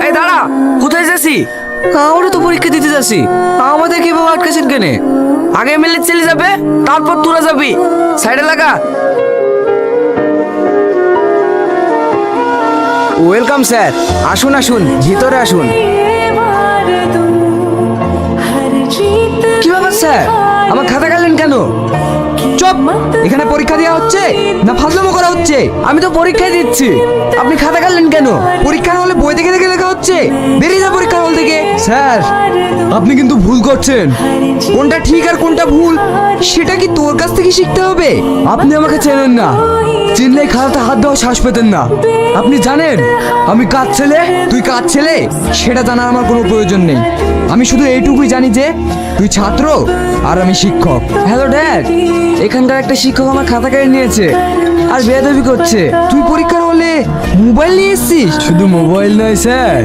এই দাঁড়া, কোথায় যাচ্ছি? আমরা তো পরীক্ষা দিতে যাচ্ছি, আমাদের কিভাবে আটকাছেন কেনে? আগে এমএলএ চলে যাবে, তারপর তোরা যাবি। সাইডে লাগা। ওয়েলকাম স্যার, আসুন আসুন, ভিতরে আসুন। কি ব্যাপার স্যার, আমার খাতা কাটলেন কেন? চুপ! এখানে পরীক্ষা দেওয়া হচ্ছে না ফাজলামো করা হচ্ছে? আমি তো পরীক্ষায় দিচ্ছি, আপনি খাতা কাটলেন কেন? পরীক্ষার হলে বই দেখে দেখে লেখা হচ্ছে, বেরিয়ে যা পরীক্ষার হল থেকে। স্যার, আপনি কিন্তু ভুল করছেন। কোনটা ঠিক আর কোনটা ভুল সেটা কি তোর কাছ থেকে শিখতে হবে? আপনি আমাকে চেনেন না, চিনলে খাতাতে হাত দেওয়া শ্বাস পেতেন না। আপনি জানেন আমি কার ছেলে, তুই কার ছেলে, সেটা জানার আমার কোনো প্রয়োজন নেই। আমি শুধু এইটুকুই জানি যে তুই ছাত্র আর আমি শিক্ষক। হ্যালো ড্যাড, এখানকার একটা শিক্ষক আমার খাতা কেড়ে নিয়েছে আর বেয়াদবি করছে। তুই পরীক্ষার হলে মোবাইল নিয়ে এসেছিস? শুধু মোবাইল নয় স্যার,